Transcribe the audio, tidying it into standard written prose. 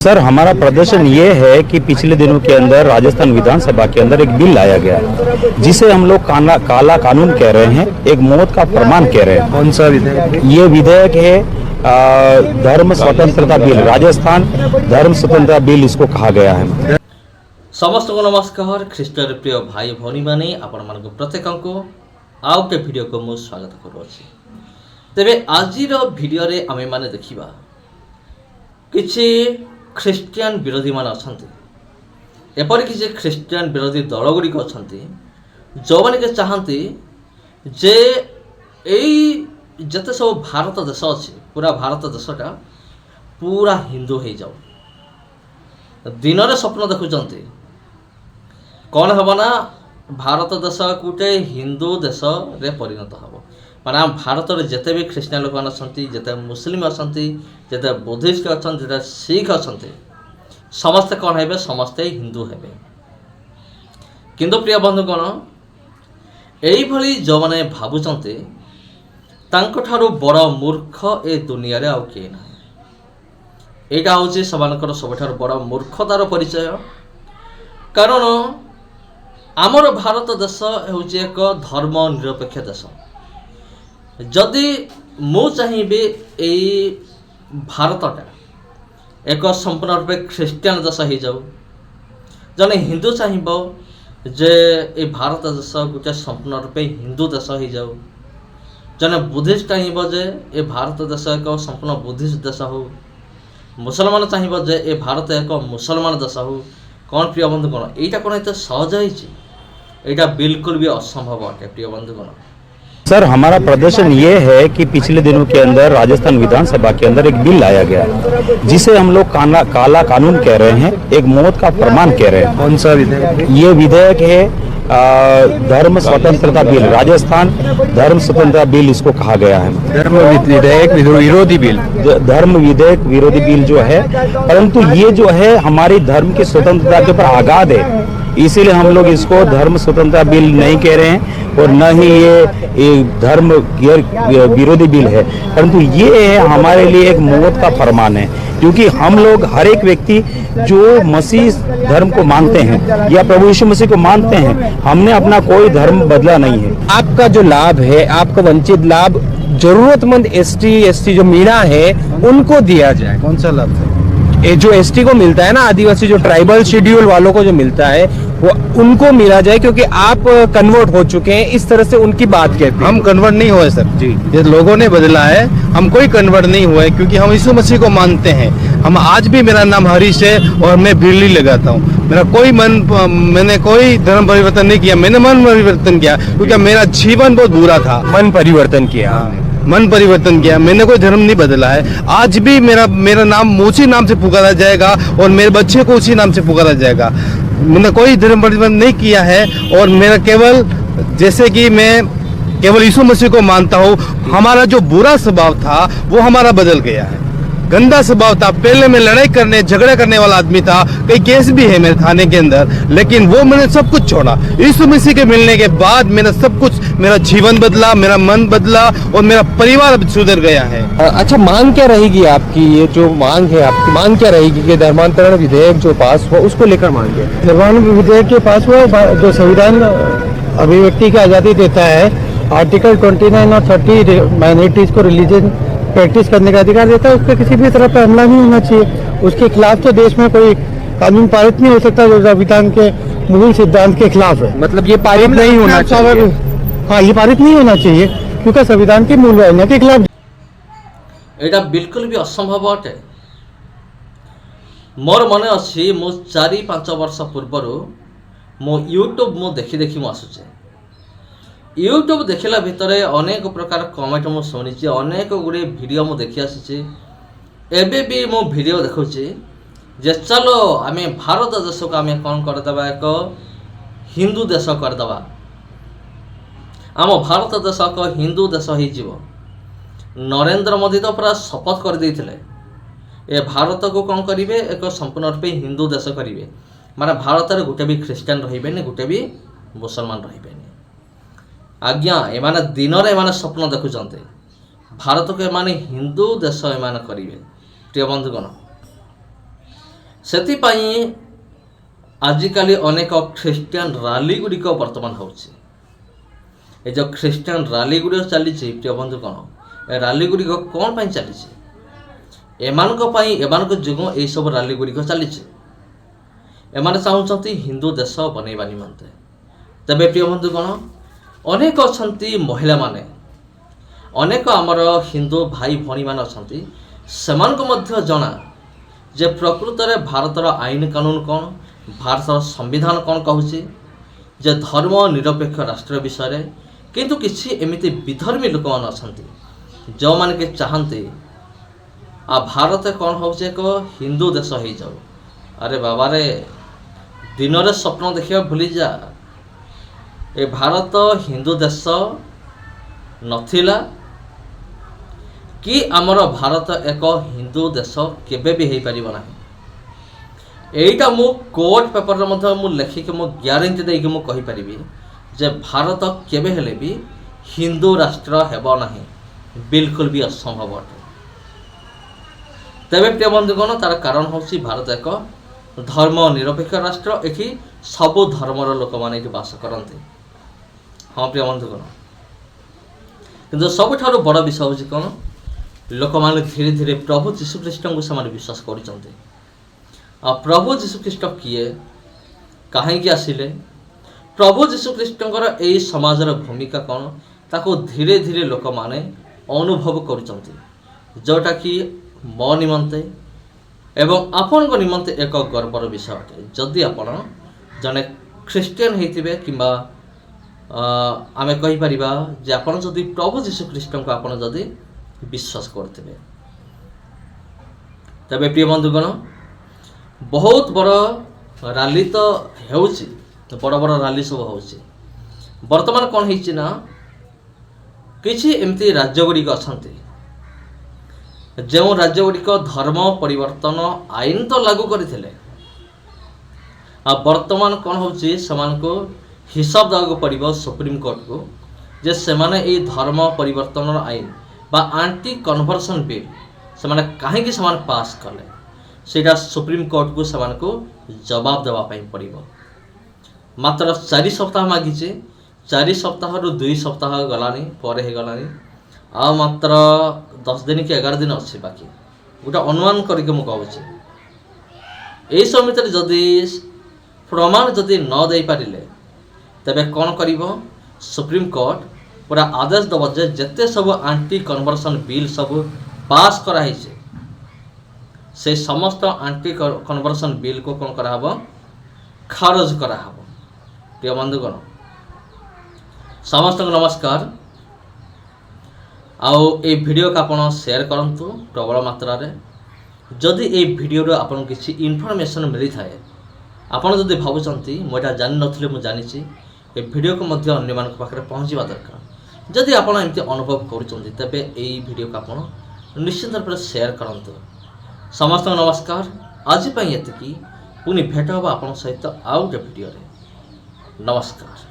Sir, हमारा प्रदर्शन ये है कि पिछले दिनों के अंदर राजस्थान विधानसभा के अंदर एक बिल लाया गया जिसे हम लोग काला कानून कह रहे हैं, एक मौत का प्रमाण कह रहे हैं। कौन सा विधेयक? ये विधेयक है धर्म स्वतंत्रता बिल, राजस्थान धर्म स्वतंत्रता बिल इसको कहा गया है। समस्त को नमस्कार। ख्रीष्टर प्रिय भाई भौणी मैंने आपण मान प्रत्येक को आउ गोटे भिडियो को मु स्वागत करुच्ची। तेरे आज भिडियो रे आमे माने देखिबा किछि ख्रीस्टियान विरोधी मान अछंती, एपरि किछि ख्रीस्टियान विरोधी दल गुड़िक अछंती जो माने के चाहती जे एई जते सब भारत देश अछि पूरा भारत देशटा पूरा हिंदू हो जाओ। दिन रे स्वप्न देखुचंती कौन हम ना भारत देश गोटे हिंदू देश रे परिणत हम, माने आम भारत रे जेते भी ख्रीस्टियान लोक अछंती, जेते मुस्लिम अछंती, जेते बुद्धिस्ट अछंती, जेते सिख अछंती, समस्ते कौन हेबे? समस्ते हिंदू हेबे। किंतु प्रिय बंधुगण, एई भली जो माने भाबुचंती तांको ठारू बड़ मूर्ख ए दुनिया रे आउ के नाही। एटा होची समानकर सबठार बड़ मूर्खतार परिचय। कारण आमर भारत देश होची एक धर्म निरपेक्ष देश। जदि मु चाहिए एई भारतटा एक संपूर्ण रूपे ख्रीस्टियान देश हो जाऊ, जने हिंदू चाहिए जे ए भारत देश गोटे संपूर्ण रूपे हिंदू देश हो जाऊ, जने बुद्धिस्ट चाहिए जे ए भारत देश एक संपूर्ण बुद्धिस्ट देश हो, मुसलमान चाहिए जे ए भारत एक मुसलमान देश हो। कौन प्रिय बंधुगण, एटा कौन एत सहज है? बिल्कुल भी असंभव अटे प्रिय बंधुगण। सर, हमारा प्रदर्शन ये है कि पिछले दिनों के अंदर राजस्थान विधानसभा के अंदर एक बिल लाया गया जिसे हम लोग काला कानून कह रहे हैं, एक मौत का प्रमाण कह रहे हैं। कौन सा विधेयक? ये विधेयक है धर्म स्वतंत्रता बिल, राजस्थान धर्म स्वतंत्रता बिल इसको कहा गया है। धर्म विधेयक विरोधी बिल, धर्म विधेयक विरोधी बिल जो है, परंतु ये जो है हमारी धर्म की स्वतंत्रता के ऊपर आघात है, इसीलिए हम लोग इसको धर्म स्वतंत्रता बिल नहीं कह रहे हैं और न ही ये धर्म विरोधी बिल है, परंतु ये है हमारे लिए एक मौत का फरमान है। क्योंकि हम लोग हर एक व्यक्ति जो मसीह धर्म को मानते हैं या प्रभु यीशु मसीह को मानते हैं, हमने अपना कोई धर्म बदला नहीं है। आपका जो लाभ है, आपका वंचित लाभ जरूरतमंद एसटी जो मीणा है उनको दिया जाए। कौन सा लाभ है? ये जो एसटी को मिलता है ना, आदिवासी जो ट्राइबल शेड्यूल वालों को जो मिलता है वो उनको मिला जाए, क्योंकि आप कन्वर्ट हो चुके हैं। इस तरह से उनकी बात कहते हैं। हम कन्वर्ट नहीं हुए सर जी, ये लोगों ने बदला है, हम कोई कन्वर्ट नहीं हुए, क्योंकि हम यीशु मसीह को मानते हैं। हम आज भी, मेरा नाम हरीश है और मैं बिरली लगाता हूँ। मैंने कोई धर्म परिवर्तन नहीं किया, मैंने मन परिवर्तन किया, क्योंकि मेरा जीवन बहुत बुरा था। मन परिवर्तन किया, मन परिवर्तन किया, मैंने कोई धर्म नहीं बदला है। आज भी मेरा नाम उसी नाम से पुकारा जाएगा और मेरे बच्चे को उसी नाम से पुकारा जाएगा। मैंने कोई धर्म परिवर्तन नहीं किया है और मेरा केवल, जैसे कि मैं केवल यीशु मसीह को मानता हूँ। हमारा जो बुरा स्वभाव था वो हमारा बदल गया है। गंदा स्वभाव था, पहले मैं लड़ाई करने झगड़ा करने वाला आदमी था, कई केस भी है मेरे थाने के अंदर, लेकिन वो मैंने सब कुछ छोड़ा। यीशु मसीह के मिलने के बाद मैंने सब कुछ, मेरा जीवन बदला, मेरा मन बदला और मेरा परिवार अब सुधर गया है। अच्छा, मांग क्या रहेगी आपकी? ये जो मांग है आपकी, मांग क्या रहेगी कि धर्मांतरण विधेयक जो पास हुआ उसको लेकर मांग है? धर्मांतरण विधेयक के पास हुआ जो संविधान अभिव्यक्ति की आज़ादी देता है, आर्टिकल 29 और 30 माइनॉरिटीज को रिलीजन प्रैक्टिस करने का अधिकार देता है, उस पर किसी भी तरह पर हमला नहीं होना चाहिए। उसके खिलाफ तो देश में कोई कानून पारित नहीं हो सकता जो संविधान के मूल सिद्धांत के खिलाफ है। मतलब ये पारित नहीं होना चाहिए। हाँ, ये पारित नहीं होना चाहिए क्योंकि संविधान के मूल भावना के खिलाफ। एटा बिल्कुल भी असंभव अटे। मोर मन अच्छी, मु 4-5 वर्ष पूर्वर मो यूट्यूब मु देखी मु आसुचे। यूट्यूब देखला भितर अनेक प्रकार कमेंट मु शुणी, अनेक गुड़े वीडियो मु देखी आसी। एबे भी मो वीडियो देखुची जे चलो आमे भारत देश को आमे कौन करदेबा, एक हिंदू देश करदेबा। आम भारत देश एक हिंदू देश हो। नरेंद्र मोदी तो पूरा शपथ कर देथिले ए भारत को कौन करिवे, एक संपूर्ण रूपे हिंदू देश करिवे। माने भारत रे गोटे भी ख्रीस्टियान रहिबेनी, गोटे भी मुसलमान रहिबेनी। आज्ञा एमाने दिन रे एमाने स्वप्न देखुचंते भारत को एमाने हिंदू देश एमाने करिवे। प्रिय बंधुगण, ସେଥିପାଇଁ ଆଜିକାଲି ଅନେକ ଖ୍ରୀଷ୍ଟିଆନ ରାଲି ଗୁଡ଼ିକ ବର୍ତ୍ତମାନ ହେଉଛି। ଏ ଯେଉଁ ଖ୍ରୀଷ୍ଟିଆନ ରାଲି ଗୁଡ଼ିକ ଚାଲିଛି ପ୍ରିୟ ବନ୍ଧୁ, କ'ଣ ଏ ରାଲି ଗୁଡ଼ିକ କ'ଣ ପାଇଁ ଚାଲିଛି? ଏମାନଙ୍କ ପାଇଁ, ଏମାନଙ୍କ ଯୋଗୁଁ ଏହିସବୁ ରାଲି ଗୁଡ଼ିକ ଚାଲିଛି। ଏମାନେ ଚାହୁଁଛନ୍ତି ହିନ୍ଦୁ ଦେଶ ବନେଇବା ନିମନ୍ତେ। ତେବେ ପ୍ରିୟ ବନ୍ଧୁ, କ'ଣ ଅନେକ ଅଛନ୍ତି ମହିଳାମାନେ, ଅନେକ ଆମର ହିନ୍ଦୁ ଭାଇ ଭଉଣୀମାନେ ଅଛନ୍ତି, ସେମାନଙ୍କୁ ମଧ୍ୟ ଜଣା ଯେ ପ୍ରକୃତରେ ଭାରତର ଆଇନ କାନୁନ କ'ଣ, ଭାରତର ସମ୍ବିଧାନ କ'ଣ କହୁଛି ଯେ ଧର୍ମ ନିରପେକ୍ଷ ରାଷ୍ଟ୍ର ବିଷୟରେ। କିନ୍ତୁ କିଛି ଏମିତି ବିଧର୍ମୀ ଲୋକମାନେ ଅଛନ୍ତି ଯେଉଁମାନେ କି ଚାହାନ୍ତି ଭାରତ କ'ଣ ହେଉଛି ଏକ ହିନ୍ଦୁ ଦେଶ ହେଇଯାଉ। ଆରେ ବାବାରେ, ଦିନରେ ସ୍ୱପ୍ନ ଦେଖିବା ଭୁଲିଯା। ଏ ଭାରତ ହିନ୍ଦୁ ଦେଶ ନଥିଲା କି ଆମର ଭାରତ ଏକ ହିନ୍ଦୁ ଦେଶ କେବେ ବି ହେଇପାରିବ ନାହିଁ। এইটা ମୁଁ କୋର୍ଟ ପେପରରେ ମଧ୍ୟ ମୁଁ ଲେଖିକି ମୁଁ ଗ୍ୟାରେଣ୍ଟି ଦେଇକି ମୁଁ କହିପାରିବି ଯେ ଭାରତ କେବେ ହେଲେ ବି ହିନ୍ଦୁ ରାଷ୍ଟ୍ର ହେବ ନାହିଁ, ବିଲକୁଲ ବି ଅସମ୍ଭବ ଅଟେ। ତେବେ ପ୍ରିୟ ବନ୍ଧୁଗଣ, ତାର କାରଣ ହେଉଛି ଭାରତ ଏକ ଧର୍ମ ନିରପେକ୍ଷ ରାଷ୍ଟ୍ର। ଏଠି ସବୁ ଧର୍ମର ଲୋକମାନେ ଏଠି ବାସ କରନ୍ତି। ହଁ ପ୍ରିୟ ବନ୍ଧୁଗଣ, କିନ୍ତୁ ସବୁଠାରୁ ବଡ଼ ବିଷୟ ହେଉଛି କ'ଣ, ଲୋକମାନେ ଧୀରେ ଧୀରେ ପ୍ରଭୁ ଯୀଶୁଖ୍ରୀଷ୍ଟଙ୍କୁ ସେମାନେ ବିଶ୍ୱାସ କରୁଛନ୍ତି। ଆଉ ପ୍ରଭୁ ଯୀଶୁଖ୍ରୀଷ୍ଟ କିଏ, କାହିଁକି ଆସିଲେ, ପ୍ରଭୁ ଯୀଶୁଖ୍ରୀଷ୍ଟଙ୍କର ଏହି ସମାଜର ଭୂମିକା କ'ଣ, ତାକୁ ଧୀରେ ଧୀରେ ଲୋକମାନେ ଅନୁଭବ କରୁଛନ୍ତି, ଯେଉଁଟାକି ମୋ ନିମନ୍ତେ ଏବଂ ଆପଣଙ୍କ ନିମନ୍ତେ ଏକ ଗର୍ବର ବିଷୟ ଅଟେ। ଯଦି ଆପଣ ଜଣେ ଖ୍ରୀଷ୍ଟିଆନ ହେଇଥିବେ କିମ୍ବା ଆମେ କହିପାରିବା ଯେ ଆପଣ ଯଦି ପ୍ରଭୁ ଯୀଶୁଖ୍ରୀଷ୍ଟଙ୍କୁ ଆପଣ ଯଦି ବିଶ୍ୱାସ କରୁଥିବେ। ତେବେ ପ୍ରିୟ ବନ୍ଧୁଗଣ, ବହୁତ ବଡ଼ ରାଲି ତ ହେଉଛି, ବଡ଼ ବଡ଼ ରାଲି ସବୁ ହେଉଛି। ବର୍ତ୍ତମାନ କ'ଣ ହେଇଛି ନା, କିଛି ଏମିତି ରାଜ୍ୟଗୁଡ଼ିକ ଅଛନ୍ତି ଯେଉଁ ରାଜ୍ୟଗୁଡ଼ିକ ଧର୍ମ ପରିବର୍ତ୍ତନ ଆଇନ ତ ଲାଗୁ କରିଥିଲେ। ଆଉ ବର୍ତ୍ତମାନ କ'ଣ ହେଉଛି, ସେମାନଙ୍କୁ ହିସାବ ଦେବାକୁ ପଡ଼ିବ ସୁପ୍ରିମକୋର୍ଟକୁ ଯେ ସେମାନେ ଏହି ଧର୍ମ ପରିବର୍ତ୍ତନର ଆଇନ ବା ଆଣ୍ଟି କନଭର୍ସନ୍ ବିଲ୍ ସେମାନେ କାହିଁକି ସେମାନେ ପାସ୍ କଲେ, ସେଇଟା ସୁପ୍ରିମକୋର୍ଟକୁ ସେମାନଙ୍କୁ ଜବାବ ଦେବା ପାଇଁ ପଡ଼ିବ। ମାତ୍ର 4 ସପ୍ତାହ ମାଗିଛି, 4 ସପ୍ତାହରୁ 2 ସପ୍ତାହ ଗଲାଣି, ପରେ ହେଇଗଲାଣି। ଆଉ ମାତ୍ର 10 ଦିନ କି 11 ଦିନ ଅଛି ବାକି। ଗୋଟେ ଅନୁମାନ କରିକି ମୁଁ କହୁଛି, ଏହି ସମୟ ଭିତରେ ଯଦି ପ୍ରମାଣ ଯଦି ନ ଦେଇପାରିଲେ ତେବେ କ'ଣ କରିବ, ସୁପ୍ରିମକୋର୍ଟ ପୁରା ଆଦେଶ ଦେବ ଯେ ଯେତେ ସବୁ ଆଣ୍ଟି କନଭର୍ସନ୍ ବିଲ୍ ସବୁ ପାସ୍ କରାହେଇଛି, ସେ ସମସ୍ତ ଆଣ୍ଟି କନଭର୍ସନ୍ ବିଲ୍କୁ କ'ଣ କରାହେବ, ଖାରଜ କରାହେବ। ପ୍ରିୟ ବନ୍ଧୁଗଣ, ସମସ୍ତଙ୍କୁ ନମସ୍କାର। ଆଉ এই ଭିଡ଼ିଓକୁ ଆପଣ ସେୟାର କରନ୍ତୁ ପ୍ରବଳ ମାତ୍ରାରେ। ଯଦି এই ଭିଡ଼ିଓରୁ ଆପଣଙ୍କୁ କିଛି ଇନଫର୍ମେସନ୍ ମିଳିଥାଏ, ଆପଣ ଯଦି ଭାବୁଛନ୍ତି ମୁଁ ଏଇଟା ଜାଣିନଥିଲି, ମୁଁ ଜାଣିଛି, ଏ ଭିଡ଼ିଓକୁ ମଧ୍ୟ ଅନ୍ୟମାନଙ୍କ ପାଖରେ ପହଞ୍ଚିବା ଦରକାର। ଯଦି ଆପଣ ଏମିତି ଅନୁଭବ କରୁଛନ୍ତି ତେବେ এই ଭିଡ଼ିଓକୁ ଆପଣ ନିଶ୍ଚିତ ରୂପରେ ସେୟାର କରନ୍ତୁ। ସମସ୍ତଙ୍କୁ ନମସ୍କାର। ଆଜି ପାଇଁ ଏତିକି। ପୁଣି ଭେଟ ହେବ ଆପଣଙ୍କ ସହିତ ଆଉ ଗୋଟେ ଭିଡ଼ିଓରେ। ନମସ୍କାର।